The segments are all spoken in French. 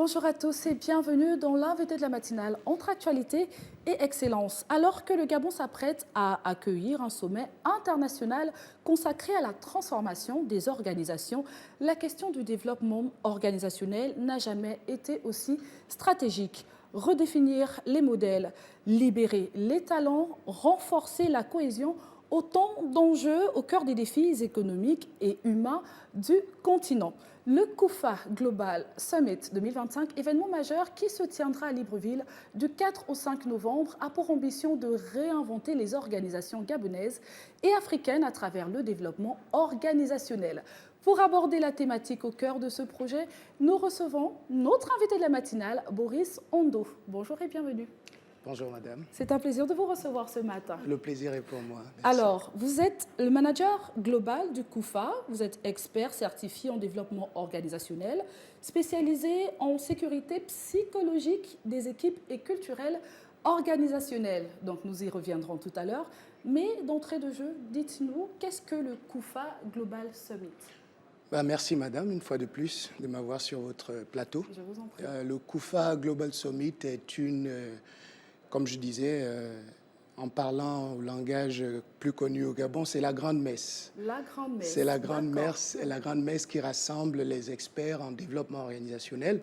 Bonjour à tous et bienvenue dans l'invité de la matinale entre actualité et excellence. Alors que le Gabon s'apprête à accueillir un sommet international consacré à la transformation des organisations, la question du développement organisationnel n'a jamais été aussi stratégique. Redéfinir les modèles, libérer les talents, renforcer la cohésion, autant d'enjeux au cœur des défis économiques et humains du continent. Le KUFA Global Summit 2025, événement majeur qui se tiendra à Libreville du 4 au 5 novembre, a pour ambition de réinventer les organisations gabonaises et africaines à travers le développement organisationnel. Pour aborder la thématique au cœur de ce projet, nous recevons notre invité de la matinale, Boris Ondo. Bonjour et bienvenue. Bonjour madame. C'est un plaisir de vous recevoir ce matin. Le plaisir est pour moi. Merci. Alors, vous êtes le manager global du KUFA, vous êtes expert certifié en développement organisationnel, spécialisé en sécurité psychologique des équipes et culturelle organisationnelle. Donc nous y reviendrons tout à l'heure. Mais d'entrée de jeu, dites-nous, qu'est-ce que le KUFA Global Summit ? Merci madame, une fois de plus, de m'avoir sur votre plateau. Je vous en prie. Le KUFA Global Summit est une... Comme je disais, en parlant au langage plus connu au Gabon, c'est la grande messe. La grande messe. C'est la grande messe qui rassemble les experts en développement organisationnel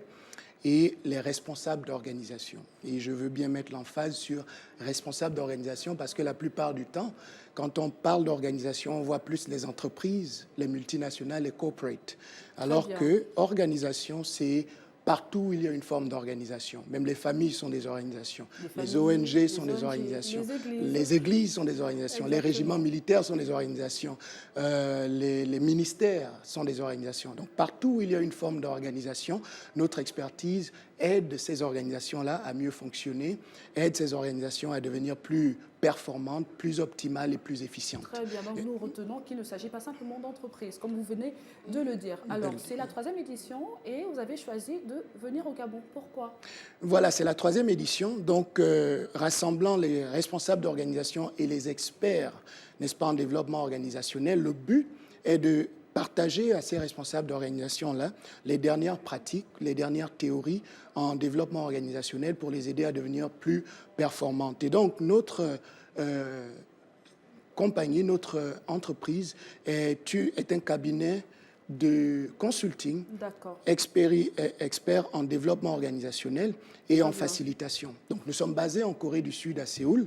et les responsables d'organisation. Et je veux bien mettre l'emphase sur responsables d'organisation parce que la plupart du temps, quand on parle d'organisation, on voit plus les entreprises, les multinationales, les corporates. Alors que organisation, c'est partout où il y a une forme d'organisation. Même les familles sont des organisations. Les ONG sont des organisations. Les églises sont des organisations. Exactement. Les régiments militaires sont des organisations. Les ministères sont des organisations. Donc partout où il y a une forme d'organisation, notre expertise aide ces organisations-là à mieux fonctionner, aide ces organisations à devenir plus performantes, plus optimales et plus efficientes. Très bien, donc nous retenons qu'il ne s'agit pas simplement d'entreprise, comme vous venez de le dire. Alors, c'est la 3e édition et vous avez choisi de venir au Gabon. Pourquoi ? Voilà, c'est la 3e édition, donc rassemblant les responsables d'organisation et les experts, n'est-ce pas, en développement organisationnel. Le but est de partager à ces responsables d'organisation-là les dernières pratiques, les dernières théories en développement organisationnel pour les aider à devenir plus performantes. Et donc, notre compagnie, notre entreprise est un cabinet de consulting, expert en développement organisationnel et en facilitation. Donc, nous sommes basés en Corée du Sud, à Séoul,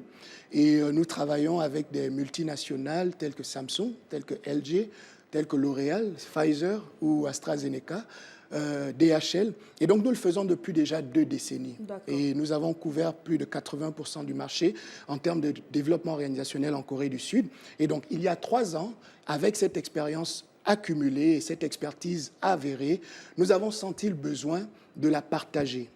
et nous travaillons avec des multinationales telles que Samsung, telles que LG, tels que L'Oréal, Pfizer ou AstraZeneca, DHL. Et donc, nous le faisons depuis déjà 2 décennies. Et nous avons couvert plus de 80% du marché en termes de développement organisationnel en Corée du Sud. Et donc, il y a 3 ans, avec cette expérience accumulée et cette expertise avérée, nous avons senti le besoin de la partager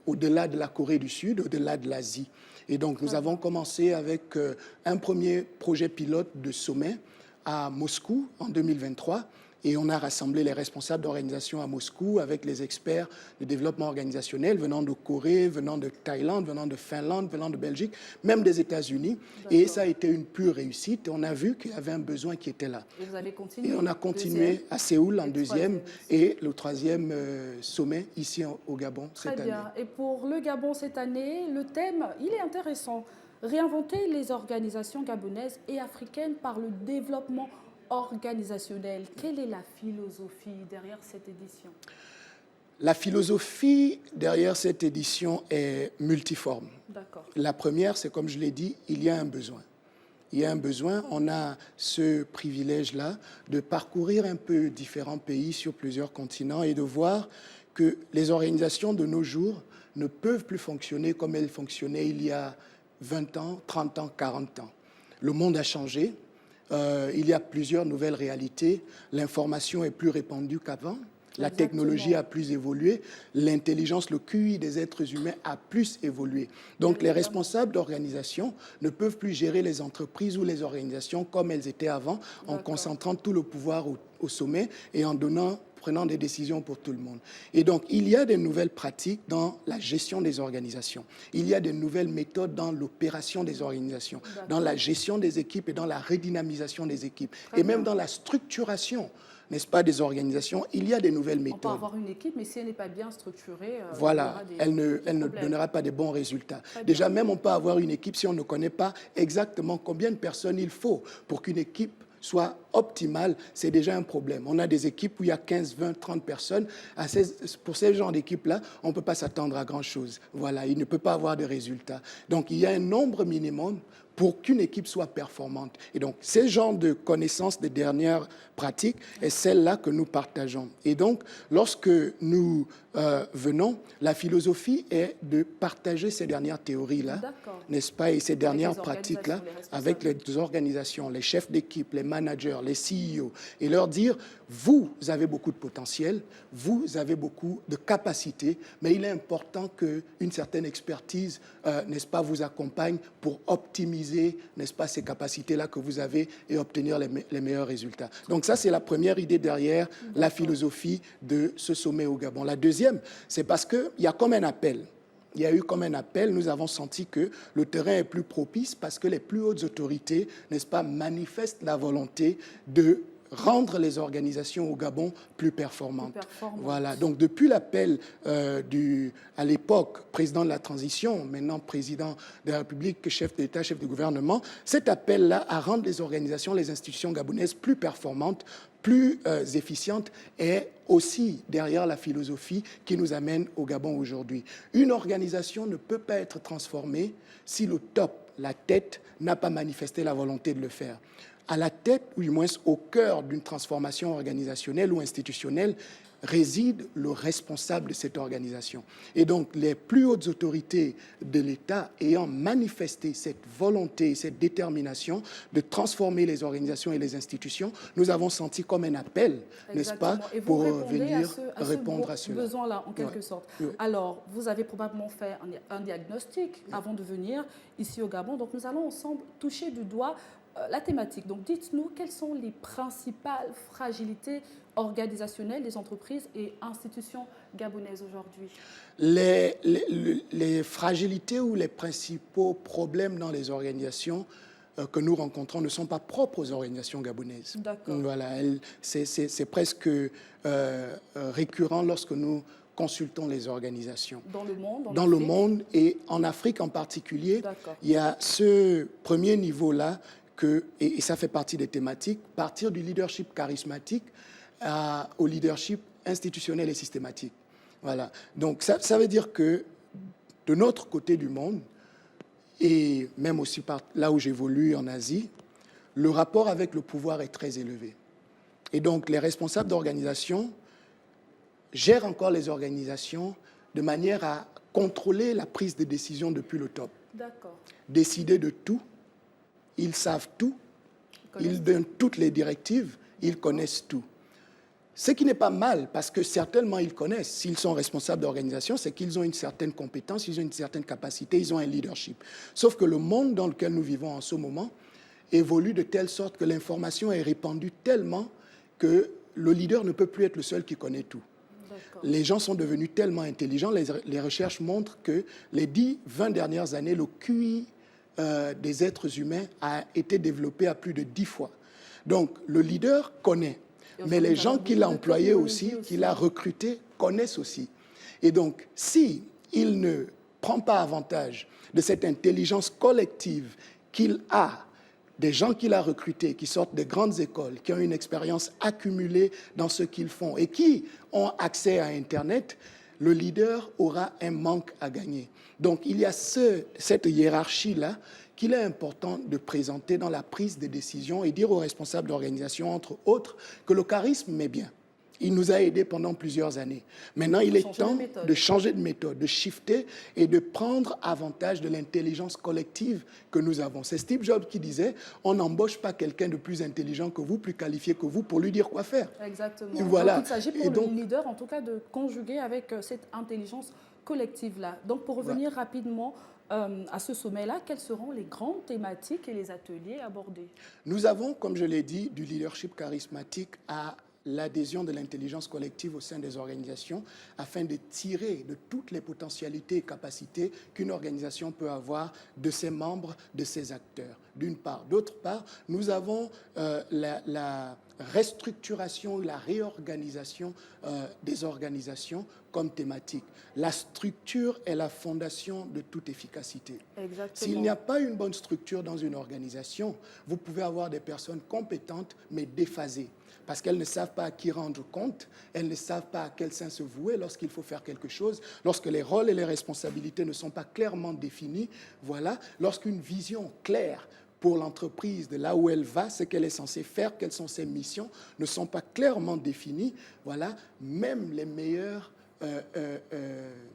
au-delà de la Corée du Sud, au-delà de l'Asie. Et donc, nous avons commencé avec un premier projet pilote de sommet à Moscou en 2023 et on a rassemblé les responsables d'organisation à Moscou avec les experts de développement organisationnel venant de Corée, venant de Thaïlande, venant de Finlande, venant de Belgique, même des États-Unis. Et ça a été une pure réussite. On a vu qu'il y avait un besoin qui était là. Et vous avez continué. Et on a continué à Séoul en 2e et le 3e sommet ici au Gabon cette année. Très bien. Et pour le Gabon cette année, le thème, il est intéressant. Réinventer les organisations gabonaises et africaines par le développement organisationnel. Quelle est la philosophie derrière cette édition ? La philosophie derrière cette édition est multiforme. La première, c'est comme je l'ai dit, il y a un besoin. Il y a un besoin, on a ce privilège-là de parcourir un peu différents pays sur plusieurs continents et de voir que les organisations de nos jours ne peuvent plus fonctionner comme elles fonctionnaient il y a 20 ans, 30 ans, 40 ans. Le monde a changé, il y a plusieurs nouvelles réalités, l'information est plus répandue qu'avant, la technologie a plus évolué, l'intelligence, le QI des êtres humains a plus évolué. Donc les responsables d'organisation ne peuvent plus gérer les entreprises ou les organisations comme elles étaient avant, en concentrant tout le pouvoir au sommet et en donnant prenant des décisions pour tout le monde. Et donc, il y a des nouvelles pratiques dans la gestion des organisations. Il y a des nouvelles méthodes dans l'opération des organisations, dans la gestion des équipes et dans la redynamisation des équipes, et même dans la structuration, n'est-ce pas, des organisations. Il y a des nouvelles méthodes. On peut avoir une équipe, mais si elle n'est pas bien structurée, voilà, elle ne donnera pas de bons résultats. Déjà, même on peut avoir une équipe si on ne connaît pas exactement combien de personnes il faut pour qu'une équipe soit optimale, c'est déjà un problème. On a des équipes où il y a 15, 20, 30 personnes. Pour ces genres d'équipes-là, on ne peut pas s'attendre à grand-chose. Voilà, il ne peut pas avoir de résultats. Donc, il y a un nombre minimum pour qu'une équipe soit performante. Et donc, ce genre de connaissances des dernières pratiques est celle-là que nous partageons. Et donc, lorsque nous venons, la philosophie est de partager ces dernières théories-là, n'est-ce pas, et ces dernières pratiques-là avec les organisations, les chefs d'équipe, les managers, les CEO, et leur dire, vous avez beaucoup de potentiel, vous avez beaucoup de capacités, mais il est important qu'une certaine expertise, n'est-ce pas, vous accompagne pour optimiser, n'est-ce pas, ces capacités-là que vous avez et obtenir les meilleurs résultats. Donc ça, c'est la première idée derrière la philosophie de ce sommet au Gabon. La deuxième, c'est parce qu'il y a comme un appel. Il y a eu comme un appel, nous avons senti que le terrain est plus propice parce que les plus hautes autorités, n'est-ce pas, manifestent la volonté de rendre les organisations au Gabon plus performantes. Voilà. Donc, depuis l'appel à l'époque, président de la transition, maintenant président de la République, chef d'État, chef de gouvernement, cet appel-là à rendre les organisations, les institutions gabonaises plus performantes, plus efficiente est aussi derrière la philosophie qui nous amène au Gabon aujourd'hui. Une organisation ne peut pas être transformée si le top, la tête, n'a pas manifesté la volonté de le faire. À la tête, ou du moins au cœur d'une transformation organisationnelle ou institutionnelle, réside le responsable de cette organisation. Et donc, les plus hautes autorités de l'État ayant manifesté cette volonté, cette détermination de transformer les organisations et les institutions, nous avons senti comme un appel, n'est-ce pas, pour venir répondre à ce besoin-là, en quelque sorte. Oui. Alors, vous avez probablement fait un diagnostic avant de venir ici au Gabon. Donc, nous allons ensemble toucher du doigt la thématique. Donc, dites-nous quelles sont les principales fragilités organisationnelles des entreprises et institutions gabonaises aujourd'hui. Les fragilités ou les principaux problèmes dans les organisations que nous rencontrons ne sont pas propres aux organisations gabonaises. Voilà, c'est presque récurrent lorsque nous consultons les organisations. Dans le monde Dans le monde et en Afrique en particulier, il y a ce premier niveau-là et ça fait partie des thématiques, partir du leadership charismatique au leadership institutionnel et systématique. Voilà. Donc, ça veut dire que de notre côté du monde, et même aussi là où j'évolue en Asie, le rapport avec le pouvoir est très élevé. Et donc, les responsables d'organisation gèrent encore les organisations de manière à contrôler la prise de décision depuis le top. Décider de tout. Ils savent tout, ils donnent toutes les directives, ils connaissent tout. Ce qui n'est pas mal, parce que certainement ils connaissent. S'ils sont responsables d'organisation, c'est qu'ils ont une certaine compétence, ils ont une certaine capacité, ils ont un leadership. Sauf que le monde dans lequel nous vivons en ce moment évolue de telle sorte que l'information est répandue tellement que le leader ne peut plus être le seul qui connaît tout. Les gens sont devenus tellement intelligents, les recherches montrent que les 10-20 dernières années, le QI des êtres humains a été développé à plus de 10 fois. Donc, le leader connaît, mais les gens qu'il a employés aussi, qu'il a recrutés, connaissent aussi. Et donc, si il ne prend pas avantage de cette intelligence collective qu'il a, des gens qu'il a recrutés, qui sortent des grandes écoles, qui ont une expérience accumulée dans ce qu'ils font et qui ont accès à Internet, le leader aura un manque à gagner. Donc, il y a cette hiérarchie-là qu'il est important de présenter dans la prise des décisions et dire aux responsables d'organisation, entre autres, que le charisme est bien. Il nous a aidés pendant plusieurs années. Maintenant, il est temps de changer de méthode, de shifter et de prendre avantage de l'intelligence collective que nous avons. C'est Steve Jobs qui disait « On n'embauche pas quelqu'un de plus intelligent que vous, plus qualifié que vous, pour lui dire quoi faire. » Exactement. Et voilà. Donc, il s'agit pour le leader, en tout cas, de conjuguer avec cette intelligence collective-là. Donc, pour revenir rapidement à ce sommet-là, quelles seront les grandes thématiques et les ateliers abordés? Nous avons, comme je l'ai dit, du leadership charismatique à l'adhésion de l'intelligence collective au sein des organisations afin de tirer de toutes les potentialités et capacités qu'une organisation peut avoir de ses membres, de ses acteurs, d'une part. D'autre part, nous avons la restructuration, la réorganisation des organisations comme thématique. La structure est la fondation de toute efficacité. S'il n'y a pas une bonne structure dans une organisation, vous pouvez avoir des personnes compétentes mais déphasées, parce qu'elles ne savent pas à qui rendre compte, elles ne savent pas à quel sein se vouer lorsqu'il faut faire quelque chose, lorsque les rôles et les responsabilités ne sont pas clairement définis, voilà, lorsqu'une vision claire pour l'entreprise, de là où elle va, ce qu'elle est censée faire, quelles sont ses missions, ne sont pas clairement définies, voilà, même les meilleurs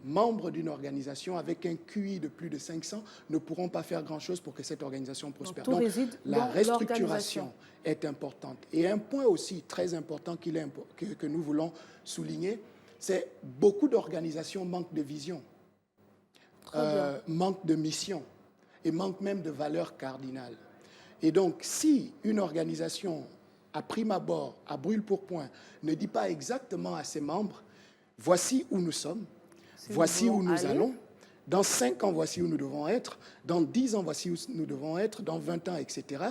membres d'une organisation avec un QI de plus de 500 ne pourront pas faire grand-chose pour que cette organisation prospère. Donc, la restructuration est importante. Et un point aussi très important que nous voulons souligner, c'est beaucoup d'organisations manquent de vision, manquent de mission et manquent même de valeurs cardinales. Et donc, si une organisation, à prime abord, à brûle-pourpoint, ne dit pas exactement à ses membres, voici où nous sommes, voici où nous allons, dans 5 ans, voici où nous devons être, dans 10 ans, voici où nous devons être, dans 20 ans, etc.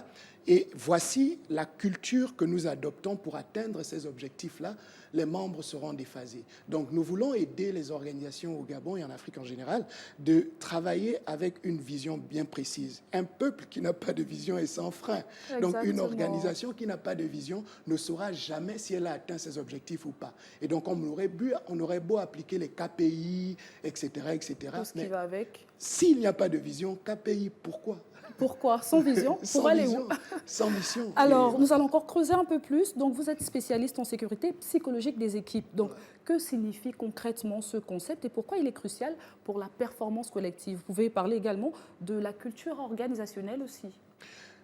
Et voici la culture que nous adoptons pour atteindre ces objectifs-là, les membres seront déphasés. Donc nous voulons aider les organisations au Gabon et en Afrique en général de travailler avec une vision bien précise. Un peuple qui n'a pas de vision est sans frein. Exactement. Donc une organisation qui n'a pas de vision ne saura jamais si elle a atteint ses objectifs ou pas. Et donc on aurait beau appliquer les KPI, etc., etc. Tout ce qui va avec. S'il n'y a pas de vision, KPI, pourquoi ? Pourquoi? Sans vision, pour aller où? Sans mission. Alors, nous allons encore creuser un peu plus. Donc, vous êtes spécialiste en sécurité psychologique des équipes. Donc, que signifie concrètement ce concept et pourquoi il est crucial pour la performance collective? Vous pouvez parler également de la culture organisationnelle aussi.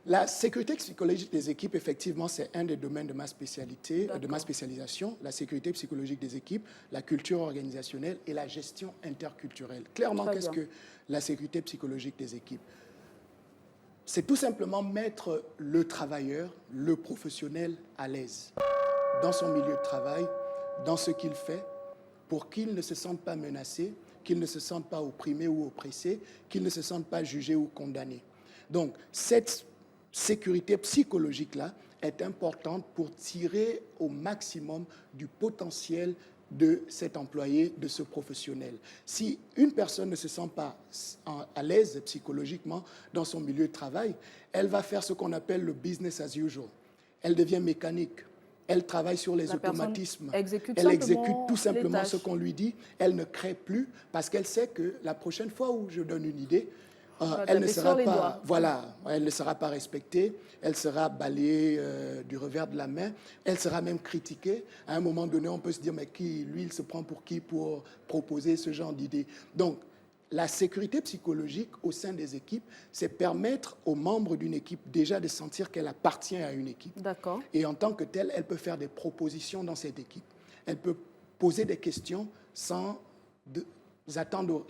La sécurité psychologique des équipes, effectivement, c'est un des domaines de ma spécialité, de ma spécialisation. La sécurité psychologique des équipes, la culture organisationnelle et la gestion interculturelle. Clairement, qu'est-ce que la sécurité psychologique des équipes? C'est tout simplement mettre le travailleur, le professionnel à l'aise dans son milieu de travail, dans ce qu'il fait, pour qu'il ne se sente pas menacé, qu'il ne se sente pas opprimé ou oppressé, qu'il ne se sente pas jugé ou condamné. Donc, cette sécurité psychologique-là est importante pour tirer au maximum du potentiel de cet employé, de ce professionnel. Si une personne ne se sent pas à l'aise psychologiquement dans son milieu de travail, elle va faire ce qu'on appelle le business as usual. Elle devient mécanique. Elle travaille sur les automatismes. Elle exécute tout simplement ce qu'on lui dit. Elle ne crée plus parce qu'elle sait que la prochaine fois où je donne une idée, elle ne sera pas respectée, elle sera balayée du revers de la main, elle sera même critiquée. À un moment donné, on peut se dire, mais lui, il se prend pour qui pour proposer ce genre d'idée? Donc, la sécurité psychologique au sein des équipes, c'est permettre aux membres d'une équipe déjà de sentir qu'elle appartient à une équipe. D'accord. Et en tant que telle, elle peut faire des propositions dans cette équipe. Elle peut poser des questions sans s'attendre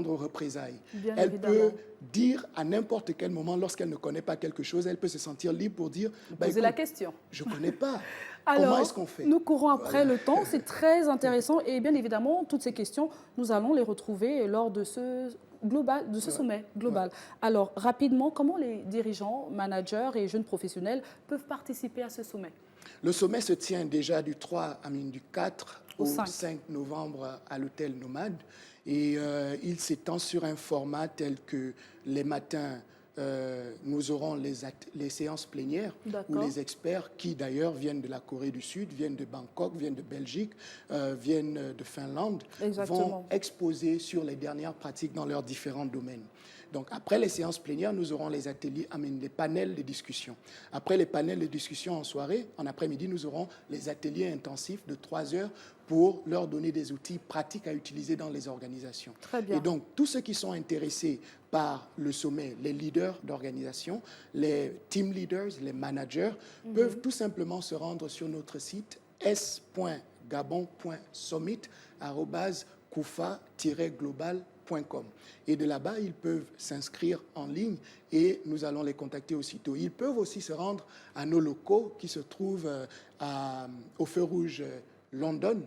aux représailles. Elle peut dire à n'importe quel moment, lorsqu'elle ne connaît pas quelque chose, elle peut se sentir libre pour dire... Poser la question. Je ne connais pas. Alors, comment est-ce qu'on fait? Nous courons après le temps, c'est très intéressant. Et bien évidemment, toutes ces questions, nous allons les retrouver lors de ce sommet global. Alors, rapidement, comment les dirigeants, managers et jeunes professionnels peuvent participer à ce sommet? Le sommet se tient déjà du 4 au 5 novembre à l'hôtel Nomade. Et il s'étend sur un format tel que les matins, nous aurons les séances plénières où les experts, qui d'ailleurs viennent de la Corée du Sud, viennent de Bangkok, viennent de Belgique, viennent de Finlande, vont exposer sur les dernières pratiques dans leurs différents domaines. Donc, après les séances plénières, nous aurons les ateliers, les panels de discussion. Après les panels de discussion en soirée, en après-midi, nous aurons les ateliers intensifs de 3 heures pour leur donner des outils pratiques à utiliser dans les organisations. Très bien. Et donc, tous ceux qui sont intéressés par le sommet, les leaders d'organisation, les team leaders, les managers, peuvent tout simplement se rendre sur notre site s.gabon.summit@kufa-global.com. koufa.com. Et de là-bas, ils peuvent s'inscrire en ligne et nous allons les contacter aussitôt. Ils peuvent aussi se rendre à nos locaux qui se trouvent au Feu Rouge London,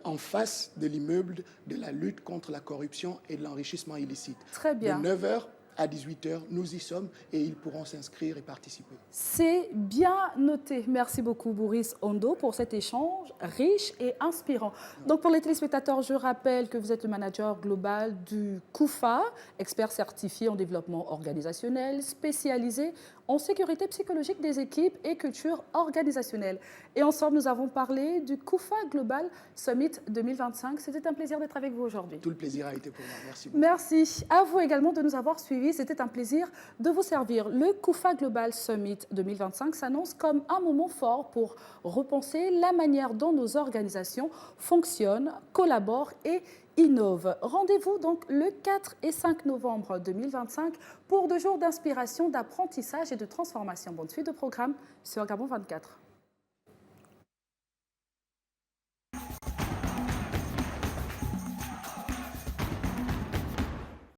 en face de l'immeuble de la lutte contre la corruption et de l'enrichissement illicite. Très bien. De 9 h à 18 h, nous y sommes et ils pourront s'inscrire et participer. C'est bien noté. Merci beaucoup, Boris Ondo, pour cet échange riche et inspirant. Donc, pour les téléspectateurs, je rappelle que vous êtes le manager global du KOUFA, expert certifié en développement organisationnel, spécialisé en sécurité psychologique des équipes et culture organisationnelle. Et ensemble, nous avons parlé du KOUFA Global Summit 2025. C'était un plaisir d'être avec vous aujourd'hui. Tout le plaisir a été pour moi. Merci beaucoup. Merci. À vous également de nous avoir suivis. C'était un plaisir de vous servir. Le KOUFA Global Summit 2025 s'annonce comme un moment fort pour repenser la manière dont nos organisations fonctionnent, collaborent et innovent. Rendez-vous donc le 4 et 5 novembre 2025 pour 2 jours d'inspiration, d'apprentissage et de transformation. Bonne suite de programme sur Gabon 24.